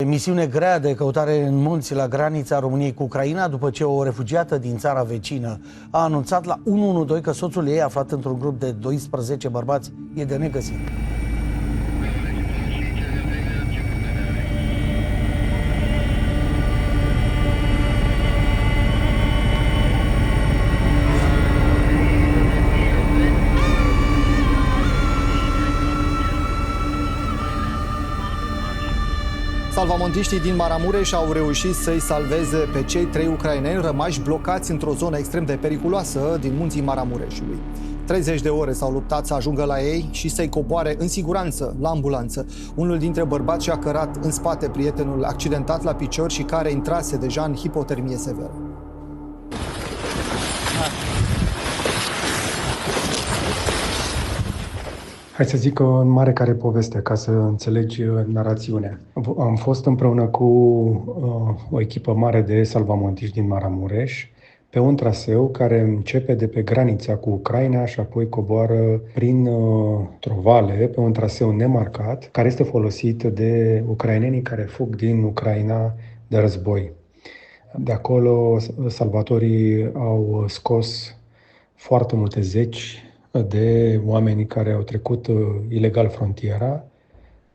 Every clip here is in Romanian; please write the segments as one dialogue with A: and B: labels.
A: Misiune grea de căutare în munți la granița României cu Ucraina, după ce o refugiată din țara vecină a anunțat la 112 că soțul ei, aflat într-un grup de 12 bărbați, e de negăsit.
B: Salvamontiștii din Maramureș au reușit să-i salveze pe cei 3 ucraineni rămași blocați într-o zonă extrem de periculoasă din munții Maramureșului. 30 de ore s-au luptat să ajungă la ei și să-i coboare în siguranță la ambulanță. Unul dintre bărbați și-a cărat în spate prietenul accidentat la picior și care intrase deja în hipotermie severă.
C: Hai să zic în mare care poveste, ca să înțelegi narațiunea. Am fost împreună cu o echipă mare de salvamontiști din Maramureș pe un traseu care începe de pe granița cu Ucraina și apoi coboară printr-o vale pe un traseu nemarcat, care este folosit de ucrainenii care fug din Ucraina de război. De acolo, salvatorii au scos foarte multe zeci de oameni care au trecut ilegal frontiera,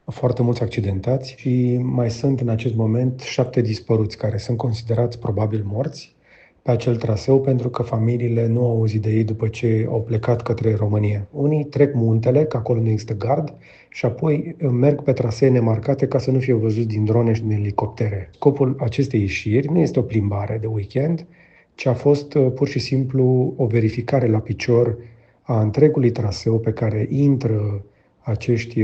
C: foarte mulți accidentați și mai sunt în acest moment 7 dispăruți care sunt considerați probabil morți pe acel traseu pentru că familiile nu au auzit de ei după ce au plecat către România. Unii trec muntele, că acolo nu există gard, și apoi merg pe trasee nemarcate ca să nu fie văzuți din drone și din elicoptere. Scopul acestei ieșiri nu este o plimbare de weekend, ci a fost pur și simplu o verificare la picior a întregului traseu pe care intră acești,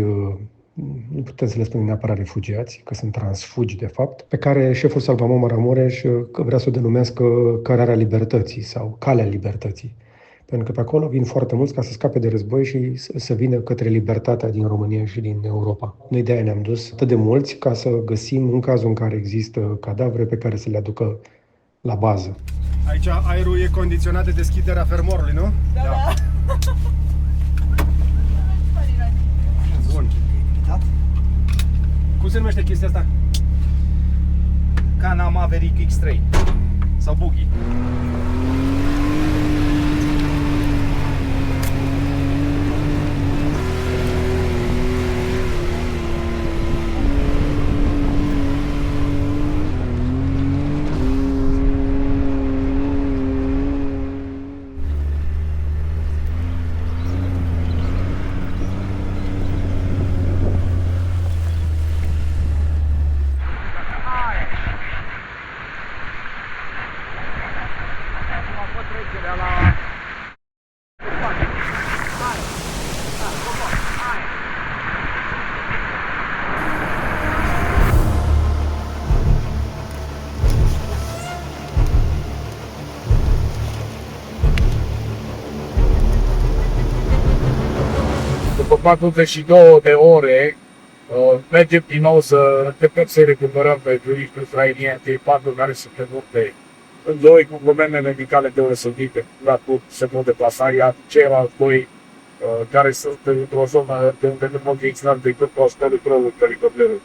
C: nu putem să le spunem neapărat refugiați, că sunt transfugi de fapt, pe care șeful Salvamont Maramureș vrea să o denumească cărarea libertății sau calea libertății. Pentru că pe acolo vin foarte mulți ca să scape de război și să vină către libertatea din România și din Europa. Noi de aia ne-am dus atât de mulți ca să găsim, în cazul în care există cadavre, pe care să le aducă la bază.
D: Aici aerul e condiționat de deschiderea fermorului, nu?
E: Da.
D: Bun. Cum se numește chestia asta?
E: Cana Maverick X3 sau Buggy.
F: După 42 de ore, mergem din nou să începem să recuperăm pe turiști ucrainieni, cei 4 care sunt pe munte, doi cu probleme medicale deosebite, se pot deplasa, iar ceilalți doi care sunt într-o zonă de unde nu pot fi extrași decât cu ajutorul elicopterului.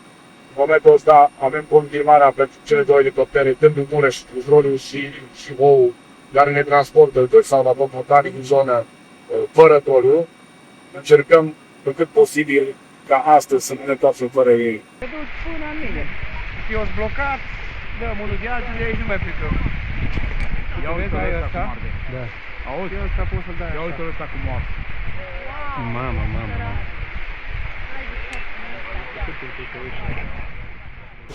F: În momentul ăsta avem confirmarea pentru cele 2 elicoptere, dându Mureș, Uzroliu și OU, care ne transportă doi salvatorii în zonă fără toliu. Încercăm pe cât posibil ca astăzi să ne întoarcem fără ei.
E: Te duci până în mine. Eu sunt blocat, dăm unul de altul, ei nu mai plecăm. Ia uite ăsta. Da. Auzi, ăsta poți să-l dai așa. Ia uite ăsta cu moarte.
C: Mamă.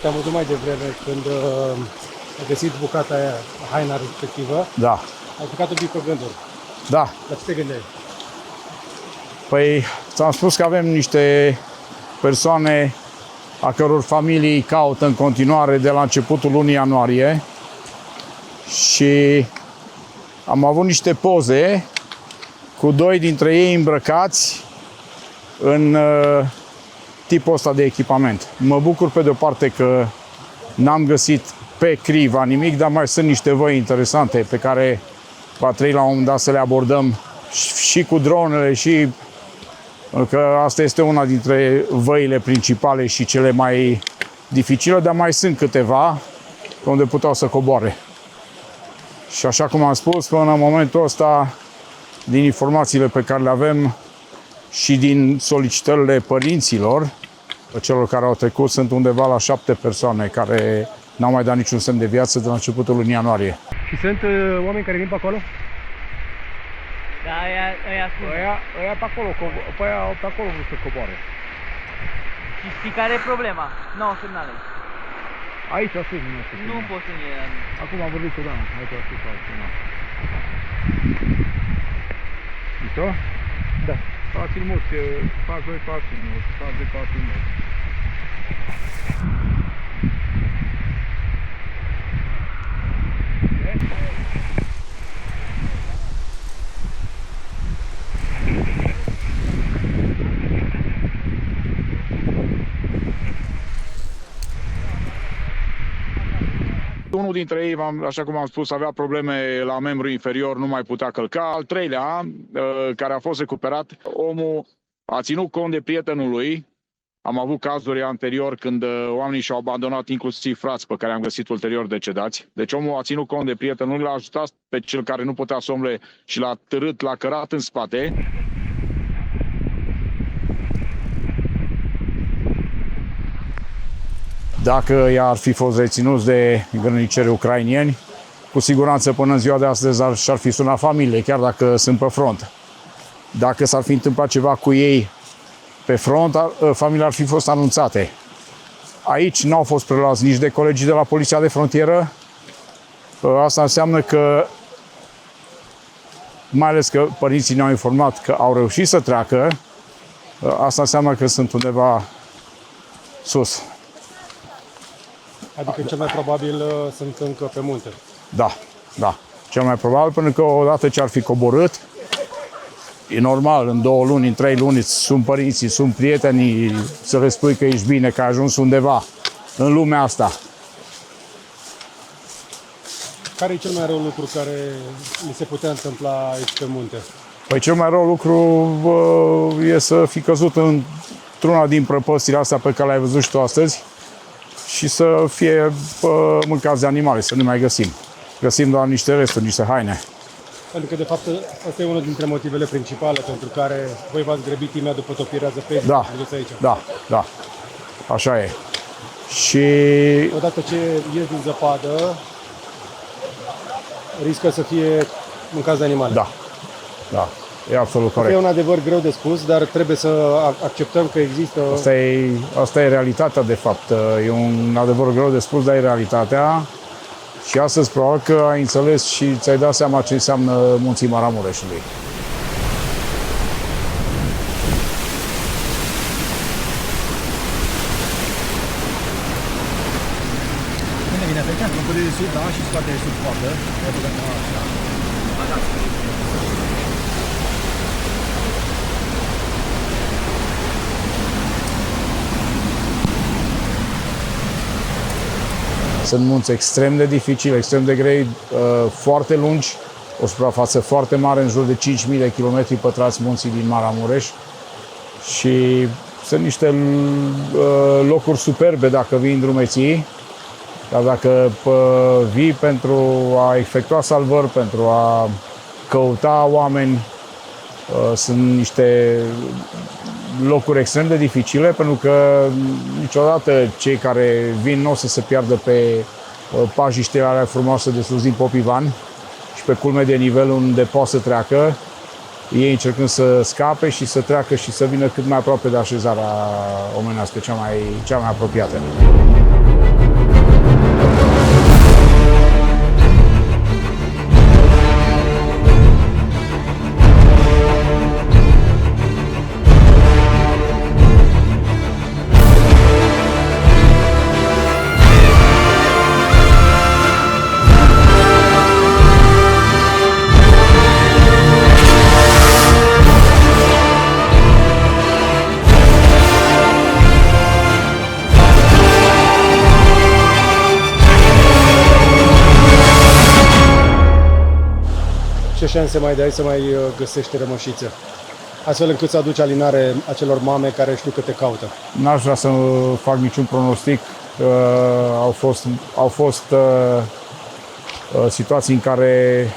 C: Te-am văzut mai devreme când ai găsit bucata aia, haina respectivă.
F: Da.
C: Ai plecat un pic pe gânduri.
F: Da.
C: La ce te gândeai?
F: Păi, ți-am spus că avem niște persoane a căror familii caută în continuare de la începutul lunii ianuarie și am avut niște poze cu 2 dintre ei îmbrăcați în tipul ăsta de echipament. Mă bucur pe de-o parte că n-am găsit pe criva nimic, dar mai sunt niște văi interesante pe care va trebui la un moment dat să le abordăm și cu dronele și că asta este una dintre văile principale și cele mai dificilă, dar mai sunt câteva unde puteau să coboare. Și așa cum am spus, până în momentul ăsta, din informațiile pe care le avem și din solicitările părinților, celor care au trecut, sunt undeva la 7 persoane care n-au mai dat niciun semn de viață de la începutul lunii ianuarie.
D: Și sunt oameni care vin pe acolo?
E: Da, ăia sunt.
F: Ăia pe acolo, pe acolo vreau să coboare.
E: Și știi care e problema? Nu au semnale.
F: Aici a sus, nu știu.
E: Nu pot să ne...
F: Acum am vorbit cu doamna, aici a sus altceva. Mișto?
D: Da.
F: Faci-l mulți, faci 2 pași mulți, faci 2 pași mulți. Unul dintre ei, așa cum am spus, avea probleme la membru inferior, nu mai putea călca. Al treilea, care a fost recuperat, omul a ținut cont de prietenul lui. Am avut cazuri anterior când oamenii și-au abandonat inclusiv frați pe care am găsit ulterior decedați. Deci omul a ținut cont de prietenul lui, l-a ajutat pe cel care nu putea să umble și l-a târât, l-a cărat în spate. Dacă i-ar fi fost reținuți de grăniceri ucrainieni, cu siguranță până în ziua de astăzi și-ar fi sunat familie, chiar dacă sunt pe front. Dacă s-ar fi întâmplat ceva cu ei pe front, familiile ar fi fost anunțate. Aici n-au fost preluați nici de colegii de la Poliția de Frontieră. Asta înseamnă că, mai ales că părinții ne-au informat că au reușit să treacă, asta înseamnă că sunt undeva sus.
D: Adică cel mai probabil sunt încă pe munte.
F: Da, da. Cel mai probabil, pentru că odată ce ar fi coborât, e normal, în 2 luni, în 3 luni, sunt părinții, sunt prietenii, să le spui că ești bine, că ai ajuns undeva în lumea asta.
D: Care e cel mai rău lucru care mi se putea întâmpla aici pe munte?
F: Păi cel mai rău lucru e să fi căzut într-una din prăpăstile astea pe care le-ai văzut și tu astăzi și să fie mâncați de animale, să nu mai găsim. Găsim doar niște resturi, niște haine.
D: Pentru că, de fapt, asta e unul dintre motivele principale pentru care voi v-ați grăbit imediat după topirea zăpezii.
F: Da,
D: aici.
F: da, da. Așa e. Și
D: Odată ce ies din zăpadă, riscă să fie mâncați de animale.
F: da, da, e absolut corect.
D: E un adevăr greu de spus, dar trebuie să acceptăm că există...
F: Asta e realitatea, de fapt. E un adevăr greu de spus, dar e realitatea. Și astăzi probabil că ai înțeles și ți-ai dat seama ce înseamnă Munții Maramureșului.
B: Bine, vine pe centru, pe de sud, da, și scoate sub coadă.
F: Sunt munți extrem de dificili, extrem de grei, foarte lungi, o suprafață foarte mare, în jur de 5.000 de kilometri pătrați munții din Maramureș. Și sunt niște locuri superbe dacă vii în drumeții, dar dacă vii pentru a efectua salvări, pentru a căuta oameni, sunt niște locuri extrem de dificile, pentru că niciodată cei care vin nu o să se piardă pe pajiștele alea frumoase de sus din Popivan și pe culme de nivel unde poate să treacă, ei încercând să scape și să treacă și să vină cât mai aproape de așezarea omenească, cea mai apropiată.
D: Ce șanse mai dai să mai găsești rămășițe? Astfel încât să aduci alinare acelor mame care știu că te caută.
F: N-aș vrea să fac niciun pronostic, Au fost situații în care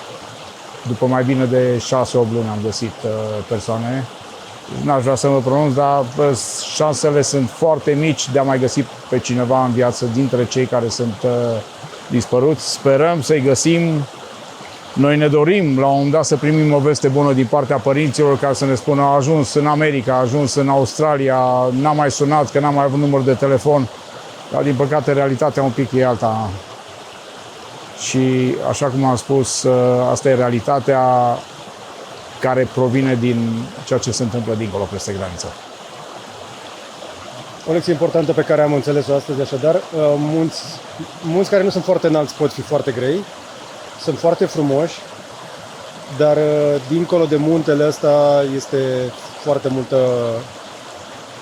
F: după mai bine de 6-8 luni am găsit persoane. N-aș vrea să mă pronunț, dar șansele sunt foarte mici de a mai găsi pe cineva în viață dintre cei care sunt dispăruți. Sperăm să-i găsim. Noi ne dorim la un moment dat să primim o veste bună din partea părinților care să ne spună a ajuns în America, a ajuns în Australia, n-a mai sunat că n-a mai avut număr de telefon. Dar din păcate realitatea un pic e alta. Și așa cum am spus, asta e realitatea care provine din ceea ce se întâmplă dincolo peste graniță.
D: O lecție importantă pe care am înțeles-o astăzi, așadar, munți care nu sunt foarte înalți pot fi foarte grei, sunt foarte frumoși, dar dincolo de muntele ăsta este foarte multă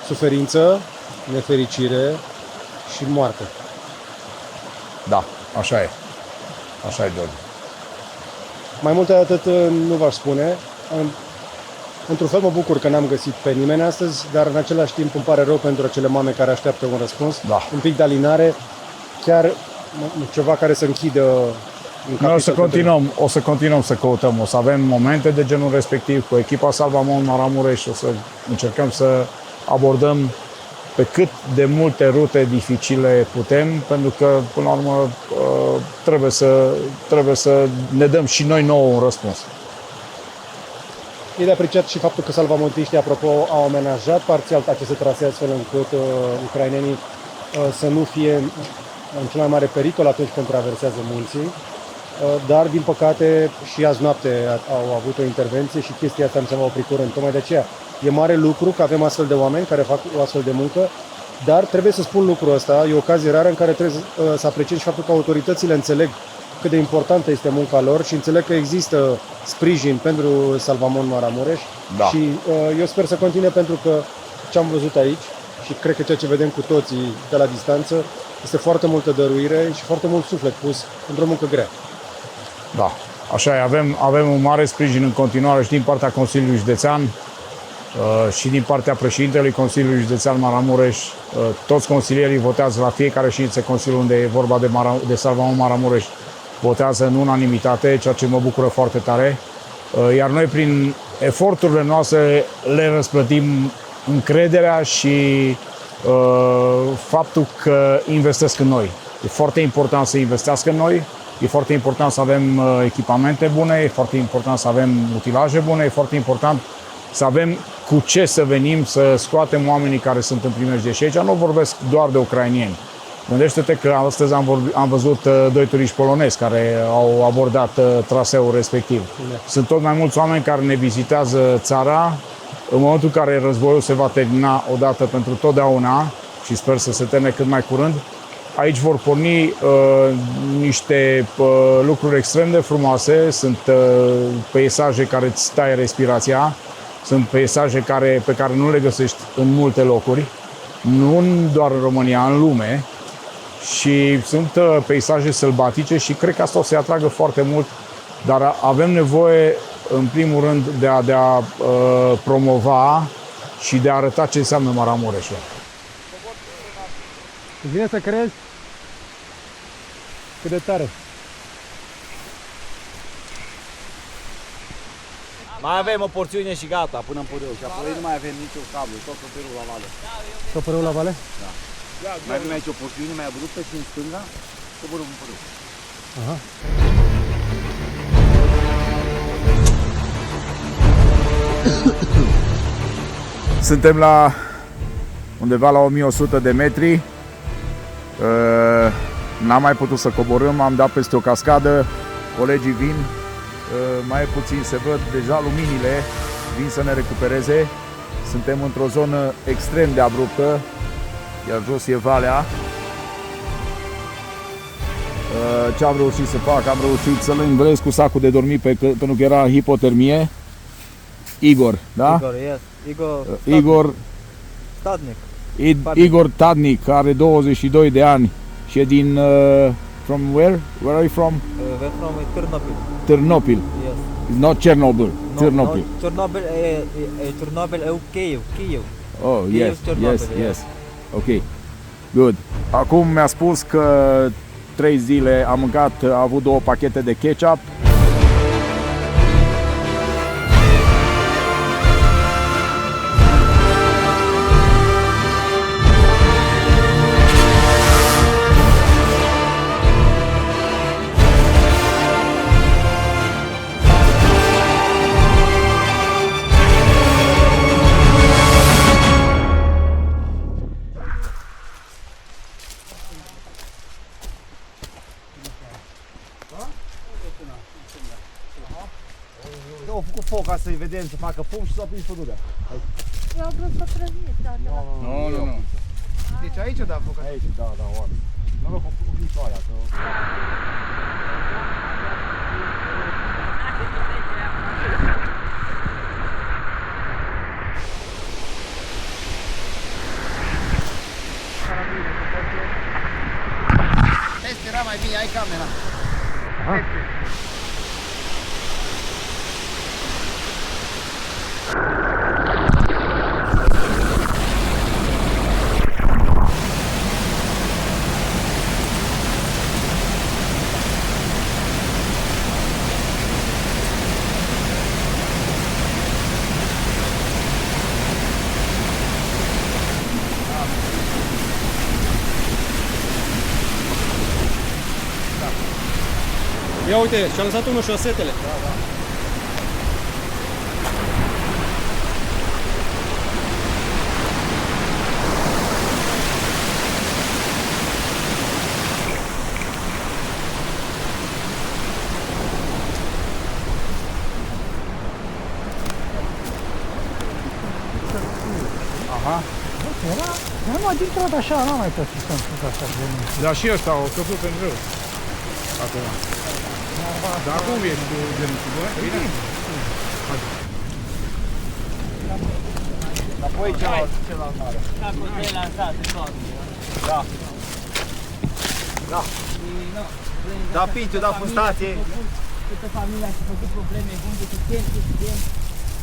D: suferință, nefericire și moarte.
F: Da, așa e. Așa e, George.
D: Mai mult de atât nu v-aș spune. Într-un fel mă bucur că n-am găsit pe nimeni astăzi, dar în același timp îmi pare rău pentru acele mame care așteaptă un răspuns.
F: Da.
D: Un pic de alinare, chiar ceva care să închidă un
F: Noi o să continuăm să căutăm. O să avem momente de genul respectiv cu echipa Salvamont Maramureș. O să încercăm să abordăm pe cât de multe rute dificile putem, pentru că, până la urmă, trebuie să ne dăm și noi nouă un răspuns.
D: E de apreciat și faptul că salvamontiștii, apropo, au amenajat parțial aceste trasee astfel încât ucrainenii să nu fie în cel mai mare pericol atunci când traversează munții, dar, din păcate, și azi noapte au avut o intervenție și chestia asta mi se va opri curând. Tocmai de aceea e mare lucru că avem astfel de oameni care fac o astfel de muncă, dar trebuie să spun lucrul ăsta, e o ocazie rară în care trebuie să apreciem și faptul că autoritățile înțeleg cât de importantă este munca lor și înțeleg că există sprijin pentru Salvamont Maramureș.
F: Da.
D: Și eu sper să continue, pentru că ce am văzut aici și cred că ceea ce vedem cu toții de la distanță este foarte multă dăruire și foarte mult suflet pus într-o muncă grea.
F: Da, așa e. Avem un mare sprijin în continuare și din partea Consiliului Județean și din partea președintelui Consiliului Județean Maramureș. Toți consilierii votează la fiecare ședință Consiliul unde e vorba de Salvamont Maramureș, votează în unanimitate, ceea ce mă bucură foarte tare. Iar noi, prin eforturile noastre, le răsplătim încrederea și faptul că investesc în noi. E foarte important să investească în noi, e foarte important să avem echipamente bune, e foarte important să avem utilaje bune, e foarte important să avem cu ce să venim să scoatem oamenii care sunt în primejdie. Și aici nu vorbesc doar de ucrainieni. Gândește-te că astăzi am văzut doi turiști polonezi care au abordat traseul respectiv. Sunt tot mai mulți oameni care ne vizitează țara în momentul în care războiul se va termina odată pentru totdeauna și sper să se termine cât mai curând. Aici vor porni niște lucruri extrem de frumoase, sunt peisaje care îți taie respirația, sunt peisaje pe care nu le găsești în multe locuri, nu doar în România, în lume. Și sunt peisaje sălbatice și cred că asta o să-i atragă foarte mult, dar avem nevoie, în primul rând, de a promova și de a arăta ce înseamnă Maramureșul.
D: Îți vine să crezi? Cât de tare!
G: Mai avem o porțiune și gata, până în Pureu. Și apoi nu mai avem niciun cablu, tot Pureu la vale.
D: Tot Pureu la vale?
G: Da. Mai avem aici o porțiune mai abruptă și în stânga, coborâm în Pureu.
D: Aha.
F: Suntem la undeva la 1100 de metri. N-am mai putut să coborâm, am dat peste o cascadă, colegii vin, mai puțin se văd deja luminile, vin să ne recupereze. Suntem într-o zonă extrem de abruptă, iar jos e valea. Ce am reușit să fac? Am reușit să-l învelesc cu sacul de dormit pentru că era hipotermie. Igor, da?
H: Igor, yes.
F: Igor
H: Tadnik.
F: Igor Tadnik, are 22 de ani și e din... from where? Where are you from?
H: We're from Ternopil.
F: Ternopil.
H: Yes.
F: It's not Chernobyl.
H: No,
F: Ternopil.
H: No, Ternopil, Kyiv.
F: Oh,
H: Kyiv,
F: yes,
H: Chernobyl,
F: yes,
H: yeah.
F: yes. Okay. Good. Acum mi-a spus că 3 zile a mâncat, a avut 2 pachete de ketchup.
G: Au făcut foc ca să-i vedem să facă foc și s-a prins pădurea.
I: Eu am vrut să prăjit, dar
E: Nu. Deci aici da foc.
F: Aici, da, oare. Noroc cu ploaia, că...
G: Test era mai bine, ai camera.
D: Ia uite, și-a lăsat unul șosetele.
E: Dar nu, dintr-o dată așa, n-am mai tot să stăm așa de mult.
F: Dar și ăsta o căput în rău. Acum. Dar acum ești cu genunchi, bă? Bine?
G: Apoi celălalt mare.
I: Acum de lansat în toată.
G: Da. Da, Pintiu, da, fustație.
I: Toată familia și-a făcut probleme, cum de student.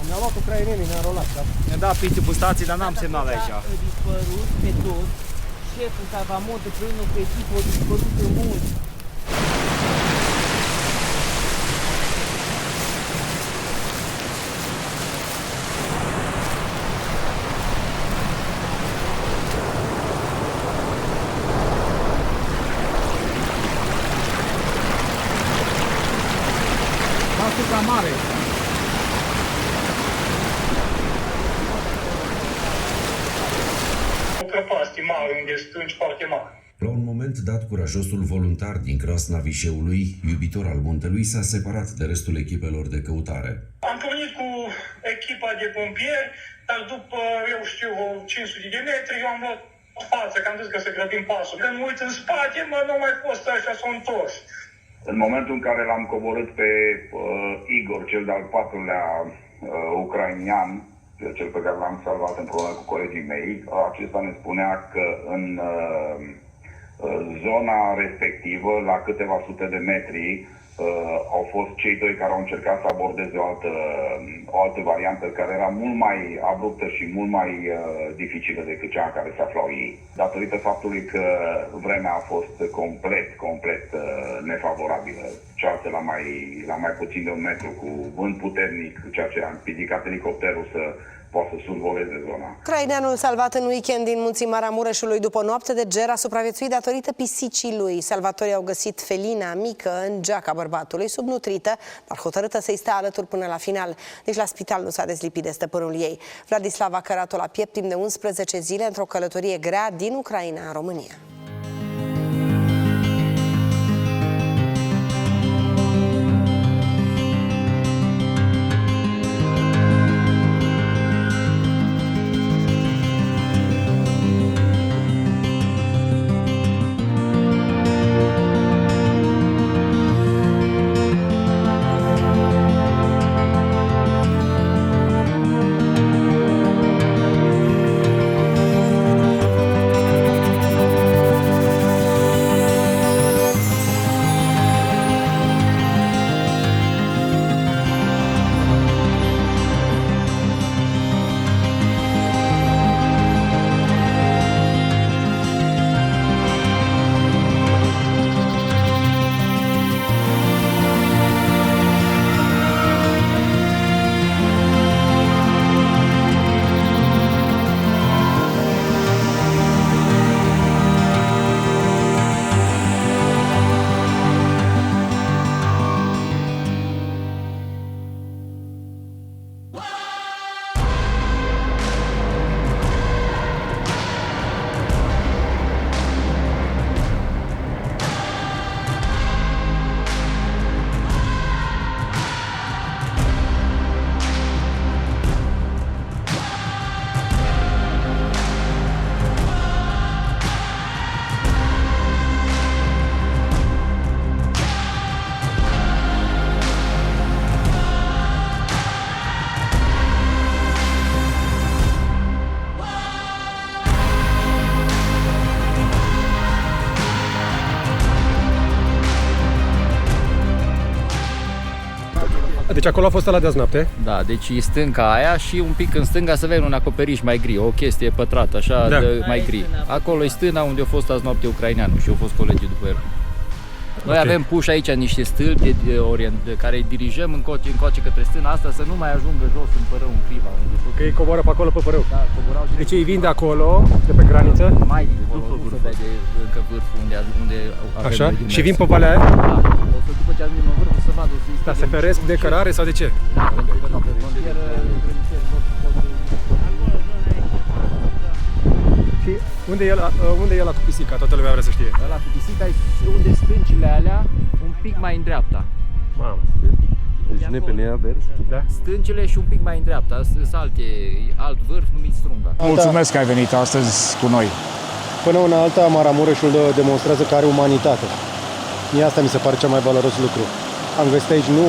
D: Mi-au luat ucrainenii, mi-au rolat.
G: Ne da Pintiu fustație, dar n-am semnal aici.
I: A dispărut pe toți. Șeful Salvamont împreună cu echipă a dispărut în mulți.
F: Asupra mare.
J: O prăpastie mare unde stânci foarte mare.
K: La un moment dat, curajosul voluntar din Crasna Vișeului, iubitor al muntelui, s-a separat de restul echipelor de căutare.
J: Am pornit cu echipa de pompieri, dar după, eu știu, 500 de metri, eu am luat față, că am zis că să grăbim pasul. Când mă uit în spate, nu mai fost așa, s-au întors.
L: În momentul în care l-am coborât pe Igor, cel de-al 4-lea ucrainian, cel pe care l-am salvat împreună cu colegii mei, acesta ne spunea că în zona respectivă, la câteva sute de metri, au fost cei 2 care au încercat să abordeze o altă variantă care era mult mai abruptă și mult mai dificilă decât cea în care se aflau ei. Datorită faptului că vremea a fost complet nefavorabilă, cealaltă la mai puțin de 1 metru, cu vânt puternic, ceea ce a împiedicat elicopterul să poate să survoleze zona.
M: Ucraineanul salvat în weekend din munții Maramureșului după o noapte de ger a supraviețuit datorită pisicii lui. Salvatorii au găsit felina mică în geaca bărbatului, subnutrită, dar hotărâtă să-i stea alături până la final. Deci la spital nu s-a dezlipit de stăpânul ei. Vladislav a cărat-o la piept timp de 11 zile într-o călătorie grea din Ucraina în România.
D: Deci acolo a fost ăla de azi noapte?
N: Da, deci e stânca aia și un pic în stânga să vezi un acoperiș mai gri, o chestie pătrată, așa, mai gri. Acolo e stâna unde a fost azi noapte ucraineanul și au fost colegii după el. Noi avem puși aici niște stâlpi de care îi dirijăm încoace către stâna asta să nu mai ajungă jos în Părău, în Criva.
D: Că ei coboară pe acolo pe Părău.
N: Da, coborau.
D: Deci ei vin de acolo, de pe graniță?
N: Mai după vârful. Nu se vede încă vârful unde avem.
D: Așa? Și vin pe valea aia?
N: Da. O să după ce ajungem în vârf, o să vadă.
D: Da, se feresc de cărare sau de ce?
N: Da, pentru că nu
D: Și unde e ăla cu pisica? Toată lumea vrea să știe.
N: Ăla cu pisica e unde stâncile alea, un pic mai în dreapta.
D: Mamă.
O: Deci nepenea vers?
D: Da.
N: Stâncile și un pic mai în dreapta. Sunt alt vârf numit Strunga.
F: Mulțumesc că ai venit astăzi cu noi.
D: Până una alta, Maramureșul demonstrează că are umanitate. Mie asta mi se pare cel mai valoros lucru. Am găsit aici nu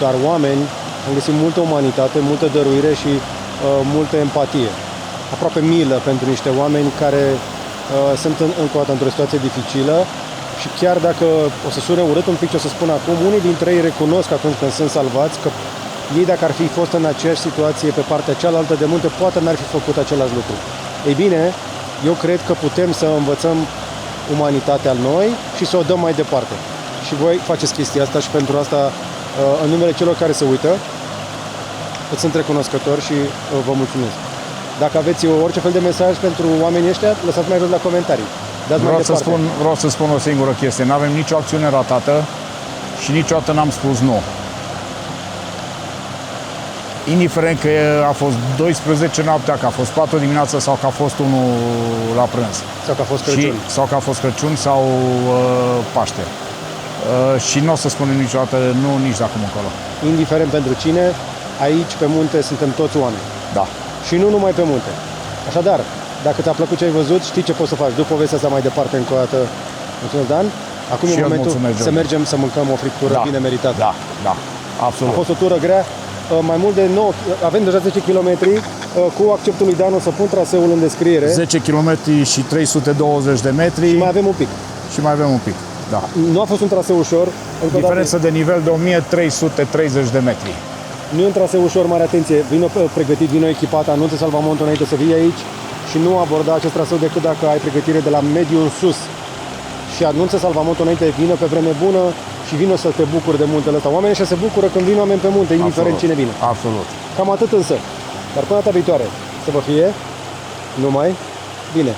D: doar oameni, am găsit multă umanitate, multă dăruire și multă empatie. Aproape milă pentru niște oameni care sunt încă o dată într-o situație dificilă și chiar dacă o să sune urât un pic ce o să spun acum, unii dintre ei recunosc atunci când sunt salvați că ei dacă ar fi fost în aceeași situație pe partea cealaltă de munte, poate n-ar fi făcut același lucru. Ei bine, eu cred că putem să învățăm umanitatea noi și să o dăm mai departe. Și voi faceți chestia asta și pentru asta, în numele celor care se uită, îți sunt recunoscător și vă mulțumesc. Dacă aveți orice fel de mesaj pentru oamenii ăștia, lăsați mai jos la comentarii.
F: Vreau să spun o singură chestie. Nu avem nicio acțiune ratată și niciodată n-am spus nu. Indiferent că a fost 12 noaptea, că a fost 4 dimineața sau că a fost 1 la prânz.
D: Sau că a fost Crăciun.
F: Sau că a fost Crăciun sau Paște. Și nu o să spunem niciodată nu, nici de acum încolo.
D: Indiferent pentru cine, aici pe munte suntem toți oameni.
F: Da.
D: Și nu numai pe munte. Așadar, dacă ți-a plăcut ce ai văzut, știi ce poți să faci. După povestea asta mai departe încă o dată. Mulțumesc, Dan. Acum e momentul să mergem să mâncăm o friptură bine meritată.
F: Da, absolut.
D: A fost o tură grea. Mai mult de 9, avem deja 10 km. Cu acceptul lui Dan o să pun traseul în descriere.
F: 10 km și 320 de metri.
D: Și mai avem un pic.
F: Da.
D: Nu a fost un traseu ușor.
F: Diferență de nivel de 1330 de metri.
D: Nu e un traseu ușor, mare atenție. Vino pregătit, vino echipat, anunță Salvamontul înainte să vii aici și nu aborda acest traseu decât dacă ai pregătire de la mediu în sus. Și anunță Salvamontul înainte, vină pe vreme bună și vină să te bucuri de muntele ăsta. Oamenii ăștia se bucură când vin oameni pe munte, indiferent cine vine.
F: Absolut.
D: Cam atât însă. Dar până data viitoare, să vă fie numai bine.